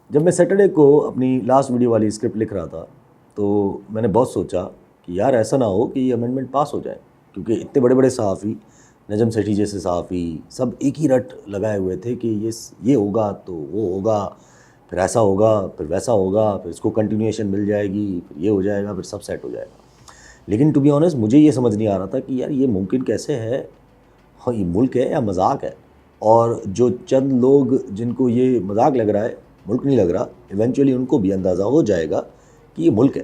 جب میں سیٹرڈے کو اپنی لاسٹ ویڈیو والی اسکرپٹ لکھ رہا تھا تو میں نے بہت سوچا کہ یار ایسا نہ ہو کہ یہ امینڈمنٹ پاس ہو جائے، کیونکہ اتنے بڑے بڑے صحافی، نجم سیٹھی جیسے صحافی، سب ایک ہی رٹ لگائے ہوئے تھے کہ یہ ہوگا تو وہ ہوگا، پھر ایسا ہوگا، پھر ویسا ہوگا، پھر اس کو کنٹینیوشن مل جائے گی، پھر یہ ہو جائے گا، پھر سب سیٹ ہو جائے گا۔ لیکن ٹو بی آنیسٹ مجھے یہ سمجھ نہیں آ رہا تھا کہ یار یہ ممکن کیسے ہے، ہاں یہ ملک ہے یا مذاق ہے؟ اور جو چند لوگ جن کو یہ مذاق لگ رہا ہے، ملک نہیں لگ رہا، ایونچولی ان کو بھی اندازہ ہو جائے گا کہ یہ ملک ہے،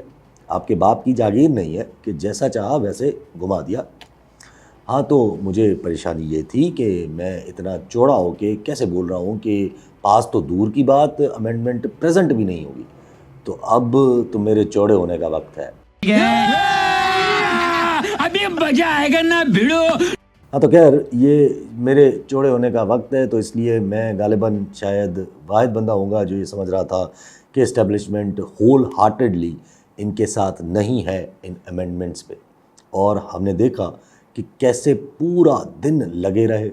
آپ کے باپ کی جاگیر نہیں ہے کہ جیسا چاہا ویسے گھما دیا۔ ہاں تو مجھے پریشانی یہ تھی کہ میں اتنا چوڑا ہو کے کیسے بول رہا ہوں کہ پاس تو دور کی بات، امینڈمنٹ پریزنٹ بھی نہیں ہوگی، تو اب تو میرے چوڑے ہونے کا وقت ہے۔ ابھی مزہ آئے گا نا بھیڑو۔ ہاں تو خیر یہ میرے چوڑے ہونے کا وقت ہے، تو اس لیے میں غالباً شاید واحد بندہ ہوں گا جو یہ سمجھ رہا تھا کہ اسٹیبلشمنٹ ہول ہارٹیڈلی ان کے ساتھ نہیں ہے ان امینڈمنٹس پہ، اور ہم نے دیکھا کہ کیسے پورا دن لگے رہے،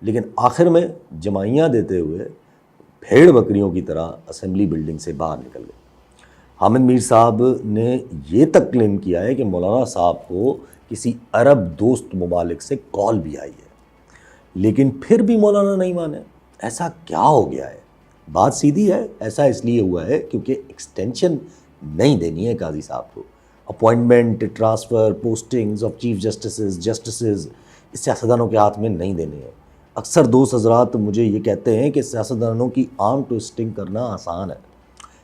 لیکن آخر میں جمائیاں دیتے ہوئے بھیڑ بکریوں کی طرح اسمبلی بلڈنگ سے باہر نکل گئے۔ حامد میر صاحب نے یہ تک کلیم کیا ہے کہ مولانا صاحب کو کسی عرب دوست ممالک سے کال بھی آئی ہے، لیکن پھر بھی مولانا نہیں مانے۔ ایسا کیا ہو گیا ہے؟ بات سیدھی ہے، ایسا اس لیے ہوا ہے کیونکہ ایکسٹینشن نہیں دینی ہے قاضی صاحب کو۔ Appointment, transfer, postings of chief justices اس سیاستدانوں کے ہاتھ میں نہیں دینے ہیں۔ اکثر دوست حضرات مجھے یہ کہتے ہیں کہ سیاستدانوں کی آرم ٹوئسٹنگ کرنا آسان ہے،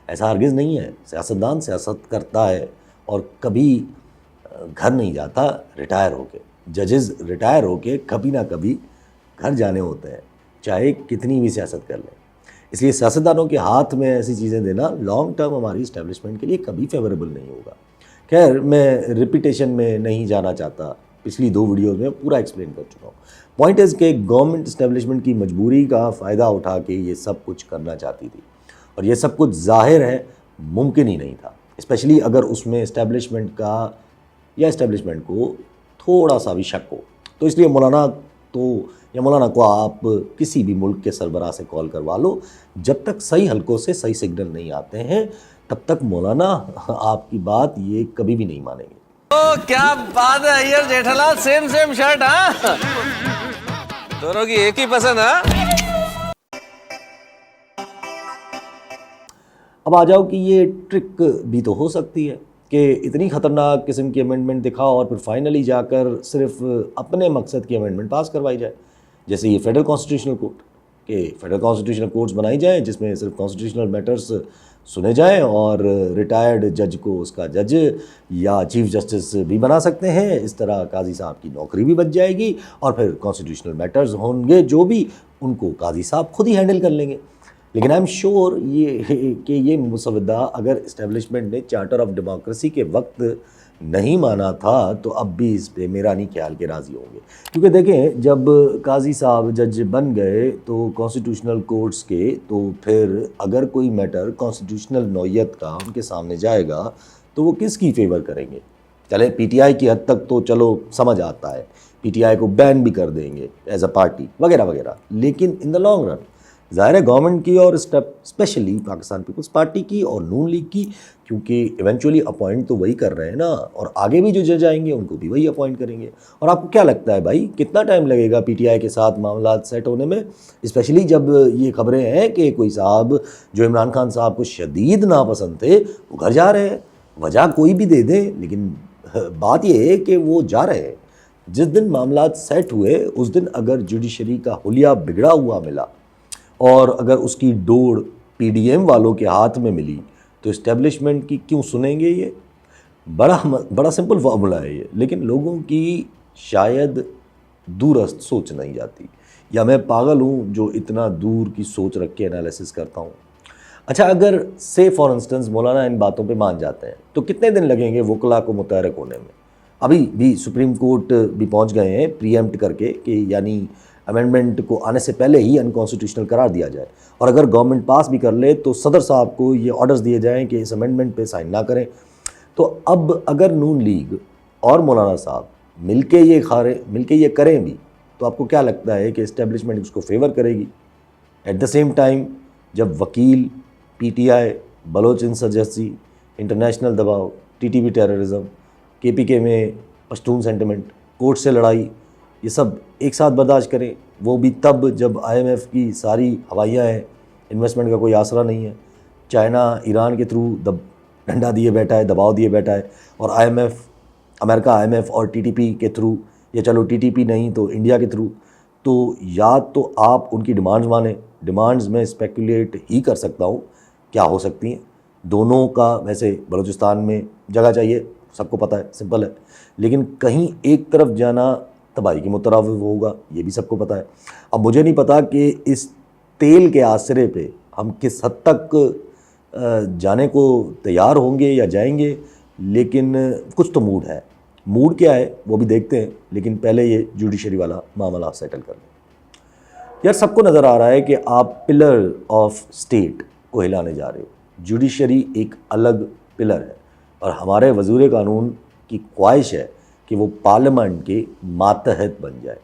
ایسا ہرگز نہیں ہے۔ سیاستدان سیاست کرتا ہے اور کبھی گھر نہیں جاتا ریٹائر ہو کے، ججز ریٹائر ہو کے کبھی نہ کبھی گھر جانے ہوتے ہیں، چاہے کتنی بھی سیاست کر لیں۔ اس لیے سیاستدانوں کے ہاتھ میں ایسی چیزیں دینا لانگ ٹرم ہماری اسٹیبلشمنٹ کے لیے کبھی فیوریبل نہیں ہوگا۔ خیر میں ریپیٹیشن میں نہیں جانا چاہتا، پچھلی 2 ویڈیوز میں پورا ایکسپلین کر چکا ہوں۔ پوائنٹ از کہ گورنمنٹ اسٹیبلشمنٹ کی مجبوری کا فائدہ اٹھا کے یہ سب کچھ کرنا چاہتی تھی، اور یہ سب کچھ ظاہر ہے ممکن ہی نہیں تھا، اسپیشلی اگر اس میں اسٹیبلشمنٹ کا یا اسٹیبلشمنٹ کو تھوڑا سا بھی شک ہو۔ تو اس لیے مولانا کو آپ کسی بھی ملک کے سربراہ سے کال کروا لو، جب تک صحیح حلقوں سے صحیح سگنل نہیں آتے ہیں تب تک مولانا آپ کی بات یہ کبھی بھی نہیں مانیں گے۔ کیا بات ہے ایئر جیٹھا لال، سیم شرٹ، ہاں دونوں کی ایک ہی پسند ہے۔ اب آ جاؤ کہ یہ ٹرک بھی تو ہو سکتی ہے کہ اتنی خطرناک قسم کی امینڈمنٹ دکھاؤ اور پھر فائنلی جا کر صرف اپنے مقصد کی امینڈمنٹ پاس کروائی جائے، جیسے یہ فیڈرل کانسٹیٹیوشنل کورٹ، کہ فیڈرل کانسٹیٹیوشنل کورٹس بنائی جائیں جس میں صرف کانسٹیٹیوشنل میٹرز سنے جائیں، اور ریٹائرڈ جج کو اس کا جج یا چیف جسٹس بھی بنا سکتے ہیں۔ اس طرح قاضی صاحب کی نوکری بھی بچ جائے گی، اور پھر کانسٹیٹیوشنل میٹرز ہوں گے جو بھی، ان کو قاضی صاحب خود ہی ہینڈل کر لیں گے۔ لیکن آئی ایم شیور یہ مسودہ اگر اسٹیبلشمنٹ نے چارٹر آف ڈیموکریسی کے وقت نہیں مانا تھا تو اب بھی اس پہ میرا نہیں خیال کے راضی ہوں گے، کیونکہ دیکھیں جب قاضی صاحب جج بن گئے تو کانسٹیٹیوشنل کورٹس کے، تو پھر اگر کوئی میٹر کانسٹیٹیوشنل نوعیت کا ان کے سامنے جائے گا تو وہ کس کی فیور کریں گے؟ چلے پی ٹی آئی کی حد تک تو چلو سمجھ آتا ہے، پی ٹی آئی کو بین بھی کر دیں گے ایز اے پارٹی وغیرہ وغیرہ، لیکن ان دا لانگ رن ظاہر ہے گورنمنٹ کی اور اسپیشلی پاکستان پیپلز پارٹی کی اور نون لیگ کی، کیونکہ ایونچولی اپوائنٹ تو وہی کر رہے ہیں نا، اور آگے بھی جو جج آئیں گے ان کو بھی وہی اپوائنٹ کریں گے۔ اور آپ کو کیا لگتا ہے بھائی کتنا ٹائم لگے گا پی ٹی آئی کے ساتھ معاملات سیٹ ہونے میں؟ اسپیشلی جب یہ خبریں ہیں کہ کوئی صاحب جو عمران خان صاحب کو شدید ناپسند تھے وہ گھر جا رہے ہیں، وجہ کوئی بھی دے دیں، لیکن بات یہ ہے کہ وہ جا رہے ہیں۔ جس دن معاملات سیٹ ہوئے اس دن اگر جوڈیشری کا حلیہ بگڑا ہوا ملا اور اگر اس کی ڈوڑ پی ڈی ایم والوں کے ہاتھ میں ملی تو اسٹیبلشمنٹ کی کیوں سنیں گے؟ یہ بڑا سمپل فارمولا ہے یہ، لیکن لوگوں کی شاید دورست سوچ نہیں جاتی، یا میں پاگل ہوں جو اتنا دور کی سوچ رکھ کے انالیسس کرتا ہوں۔ اچھا اگر سے فار انسٹنس مولانا ان باتوں پہ مان جاتے ہیں تو کتنے دن لگیں گے وکلا کو متحرک ہونے میں؟ ابھی بھی سپریم کورٹ بھی پہنچ گئے ہیں پری ایمپٹ کر کے کہ یعنی امینڈمنٹ کو آنے سے پہلے ہی انکانسٹیٹیوشنل قرار دیا جائے، اور اگر گورنمنٹ پاس بھی کر لے تو صدر صاحب کو یہ آرڈرز دیے جائیں کہ اس امینڈمنٹ پہ سائن نہ کریں۔ تو اب اگر نون لیگ اور مولانا صاحب مل کے یہ کریں بھی تو آپ کو کیا لگتا ہے کہ اسٹیبلشمنٹ اس کو فیور کرے گی؟ ایٹ دا سیم ٹائم جب وکیل P T I Baloch insurgency international دباؤ ٹی ٹی پی ٹیررزم کے پی کے میں پشتون سینٹیمنٹ کورٹ سے لڑائی یہ سب ایک ساتھ برداشت کریں وہ بھی تب جب آئی ایم ایف کی ساری ہوائیاں ہیں انویسٹمنٹ کا کوئی آسرا نہیں ہے چائنا ایران کے تھرو ڈنڈا دیے بیٹھا ہے دباؤ دیے بیٹھا ہے اور آئی ایم ایف امریکہ آئی ایم ایف اور ٹی ٹی پی کے تھرو یا چلو ٹی ٹی پی نہیں تو انڈیا کے تھرو تو یا تو آپ ان کی ڈیمانڈز مانیں ڈیمانڈز میں اسپیکولیٹ ہی کر سکتا ہوں کیا ہو سکتی ہیں دونوں کا ویسے بلوچستان میں جگہ چاہیے سب کو پتہ ہے سمپل ہے لیکن کہیں ایک طرف جانا تباہی کی مترادف ہوگا یہ بھی سب کو پتہ ہے اب مجھے نہیں پتہ کہ اس تیل کے آسرے پہ ہم کس حد تک جانے کو تیار ہوں گے یا جائیں گے لیکن کچھ تو موڈ ہے موڈ کیا ہے وہ بھی دیکھتے ہیں لیکن پہلے یہ جوڈیشری والا معاملہ سیٹل کر لیں یار سب کو نظر آ رہا ہے کہ آپ پلر آف اسٹیٹ کو ہلانے جا رہے ہو جوڈیشری ایک الگ پلر ہے اور ہمارے وزیر قانون کی خواہش ہے کہ وہ پارلیمنٹ کے ماتحت بن جائے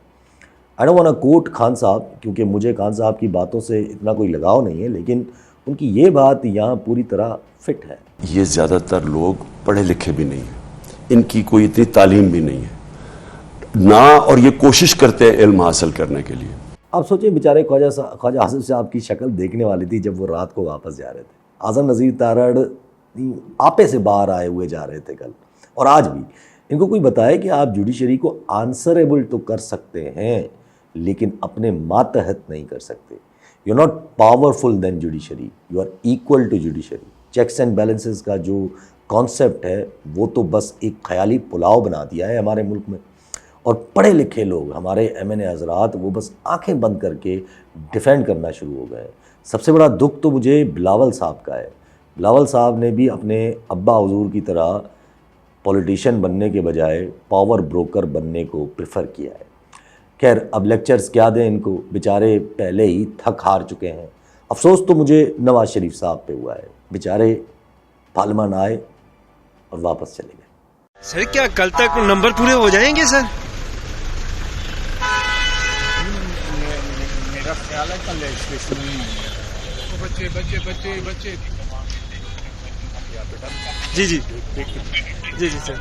آئی ڈونٹ وانٹ ٹو کوٹ خان صاحب کیونکہ مجھے خان صاحب کی باتوں سے اتنا کوئی لگاؤ نہیں ہے لیکن ان کی یہ بات یہاں پوری طرح فٹ ہے یہ زیادہ تر لوگ پڑھے لکھے بھی نہیں ہیں ان کی کوئی اتنی تعلیم بھی نہیں ہے نہ اور یہ کوشش کرتے ہیں علم حاصل کرنے کے لیے آپ سوچیں بیچارے خواجہ آصف صاحب کی شکل دیکھنے والی تھی جب وہ رات کو واپس جا رہے تھے اعظم نذیر تارڑ آپے سے باہر آئے ہوئے جا رہے تھے کل اور آج بھی ان کو کوئی بتائے کہ آپ جوڈیشری کو آنسریبل تو کر سکتے ہیں لیکن اپنے ماتحت نہیں کر سکتے you are not powerful then judiciary you are equal to judiciary checks and balances کا جو کانسیپٹ ہے وہ تو بس ایک خیالی پلاؤ بنا دیا ہے ہمارے ملک میں اور پڑھے لکھے لوگ ہمارے ایم این اے حضرات وہ بس آنکھیں بند کر کے ڈیفینڈ کرنا شروع ہو گئے سب سے بڑا دکھ تو مجھے بلاول صاحب کا ہے بلاول صاحب نے بھی اپنے ابا حضور کی طرح پولیٹیشین بننے کے بجائے پاور بروکر بننے کو پریفر کیا ہے خیر اب لیکچرز کیا دیں ان کو بیچارے پہلے ہی تھک ہار چکے ہیں افسوس تو مجھے نواز شریف صاحب پہ ہوا ہے بیچارے پارلیمان آئے اور واپس چلے گئے سر کیا کل تک نمبر پورے ہو جائیں گے سر میرا خیال ہے کل رجسٹریشن نہیں ہوگا بچے جی جی جی جی سر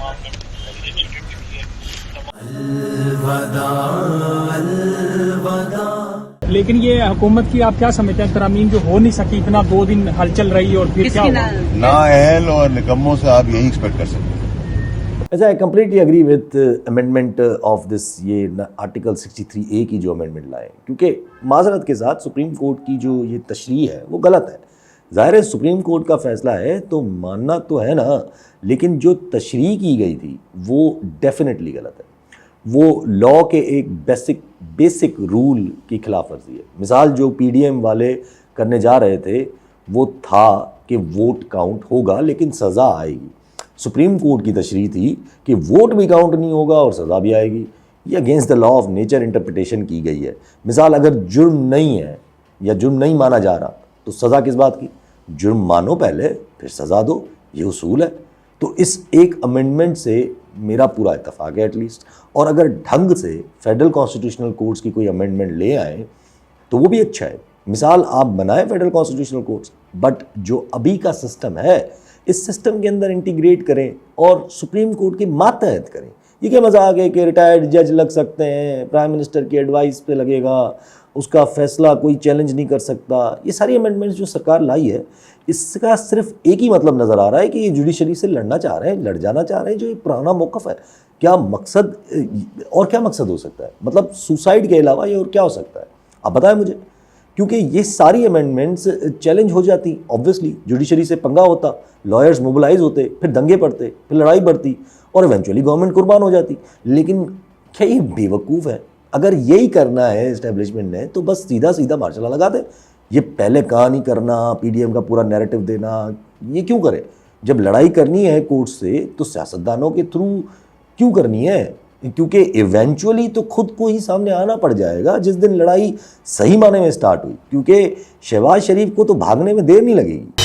لیکن یہ حکومت کی آپ کیا سمجھتے ہیں ترامیم جو ہو نہیں سکی اتنا 2 دن ہلچل رہی اور پھر کیا ہوا نااہل اور نکموں سے آپ یہی ایکسپیکٹ کر سکتے ہیں ایسا I completely agree with amendment of this یہ آرٹیکل 63A کی جو امینڈمنٹ لائے کیونکہ معذرت کے ساتھ سپریم کورٹ کی جو یہ تشریح ہے وہ غلط ہے ظاہر ہے سپریم کورٹ کا فیصلہ ہے تو ماننا تو ہے نا لیکن جو تشریح کی گئی تھی وہ ڈیفینیٹلی غلط ہے وہ لاء کے ایک بیسک رول کی خلاف ورزی ہے مثال جو پی ڈی ایم والے کرنے جا رہے تھے وہ تھا کہ ووٹ کاؤنٹ ہوگا لیکن سزا آئے گی سپریم کورٹ کی تشریح تھی کہ ووٹ بھی کاؤنٹ نہیں ہوگا اور سزا بھی آئے گی یہ against the law of nature interpretation کی گئی ہے مثال اگر جرم نہیں ہے یا جرم نہیں مانا جا رہا تو سزا کس بات کی جرم مانو پہلے پھر سزا دو یہ اصول ہے تو اس ایک امینڈمنٹ سے میرا پورا اتفاق ہے ایٹ لیسٹ اور اگر ڈھنگ سے فیڈرل کانسٹیٹیوشنل کورٹس کی کوئی امینڈمنٹ لے آئیں تو وہ بھی اچھا ہے مثال آپ بنائیں فیڈرل کانسٹیٹیوشنل کورٹس بٹ جو ابھی کا سسٹم ہے اس سسٹم کے اندر انٹیگریٹ کریں اور سپریم کورٹ کی ماتحت کریں یہ کیا مذاق ہے کہ ریٹائرڈ جج لگ سکتے ہیں پرائم منسٹر کی ایڈوائس پہ لگے گا اس کا فیصلہ کوئی چیلنج نہیں کر سکتا یہ ساری امینڈمنٹس جو سرکار لائی ہے اس کا صرف ایک ہی مطلب نظر آ رہا ہے کہ یہ جوڈیشری سے لڑنا چاہ رہے ہیں لڑ جانا چاہ رہے ہیں جو یہ پرانا موقف ہے کیا مقصد اور کیا مقصد ہو سکتا ہے مطلب سوسائڈ کے علاوہ یہ اور کیا ہو سکتا ہے آپ بتائیں مجھے کیونکہ یہ ساری امینڈمنٹس چیلنج ہو جاتی آبویسلی جوڈیشری سے پنگا ہوتا لائرز موبلائز ہوتے پھر دنگے پڑتے پھر لڑائی بڑھتی اور ایونچولی گورنمنٹ قربان ہو جاتی لیکن کیا یہ بے وقوف ہے اگر یہی کرنا ہے اسٹیبلشمنٹ نے تو بس سیدھا مارشل لا لگا دے یہ پہلے کہانی کرنا پی ڈی ایم کا پورا نیریٹو دینا یہ کیوں کرے جب لڑائی کرنی ہے کورٹ سے تو سیاستدانوں کے تھرو کیوں کرنی ہے کیونکہ ایونچولی تو خود کو ہی سامنے آنا پڑ جائے گا جس دن لڑائی صحیح معنی میں سٹارٹ ہوئی کیونکہ شہباز شریف کو تو بھاگنے میں دیر نہیں لگے گی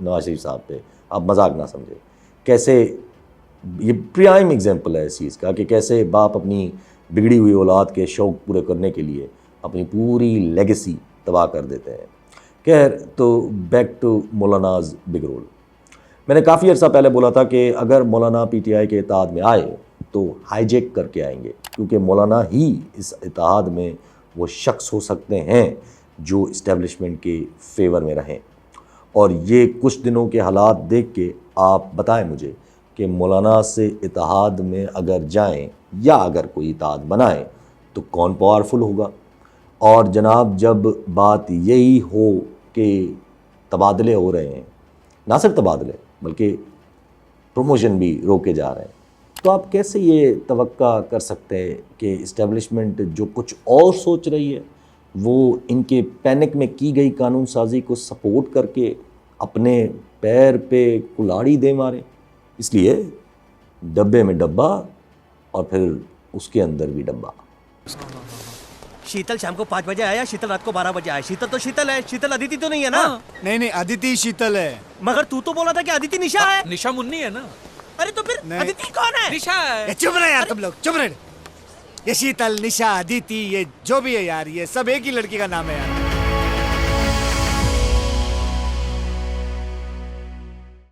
نواز شریف صاحب پہ، آپ مذاق نہ سمجھے. کیسے یہ پرائم ایگزامپل ہے اس چیز کا کہ کیسے باپ اپنی بگڑی ہوئی اولاد کے شوق پورے کرنے کے لیے اپنی پوری لیگیسی تباہ کر دیتے ہیں. خیر، تو بیک ٹو مولاناز بگ رول. میں نے کافی عرصہ پہلے بولا تھا کہ اگر مولانا پی ٹی آئی کے اتحاد میں آئے تو ہائی جیک کر کے آئیں گے، کیونکہ مولانا ہی اس اتحاد میں وہ شخص ہو سکتے ہیں جو اسٹیبلشمنٹ کے فیور میں رہیں. اور یہ کچھ دنوں کے حالات دیکھ کے آپ بتائیں مجھے کہ مولانا سے اتحاد میں اگر جائیں یا اگر کوئی اتحاد بنائیں تو کون پاورفل ہوگا. اور جناب جب بات یہی ہو کہ تبادلے ہو رہے ہیں، نہ صرف تبادلے بلکہ پروموشن بھی روکے جا رہے ہیں، تو آپ کیسے یہ توقع کر سکتے ہیں کہ اسٹیبلشمنٹ جو کچھ اور سوچ رہی ہے وہ ان کے پینک میں کی گئی قانون سازی کو سپورٹ کر کے اپنے پیر پہ کلاڑی دے مارے؟ اس لیے ڈبے میں ڈبہ اور پھر اس کے اندر بھی ڈبہ. شیتل شام کو 5 بجے آیا، شیتل رات کو 12 بجے آیا. شیتل تو شیتل ہے، شیتل ادیتی تو نہیں ہے نا؟ نہیں ادیتی شیتل ہے. مگر تو بولا تھا کہ ادیتی نشا ہے. نشا منی ہے نا. ارے تو پھر ادیتی کون ہے؟ نشا ہے. چپ رہے یار تم لوگ، چپ رہے. یہ شیتل، نشا، ادیتی، یہ جو بھی ہے یار، یہ سب ایک ہی لڑکی کا نام ہے یار.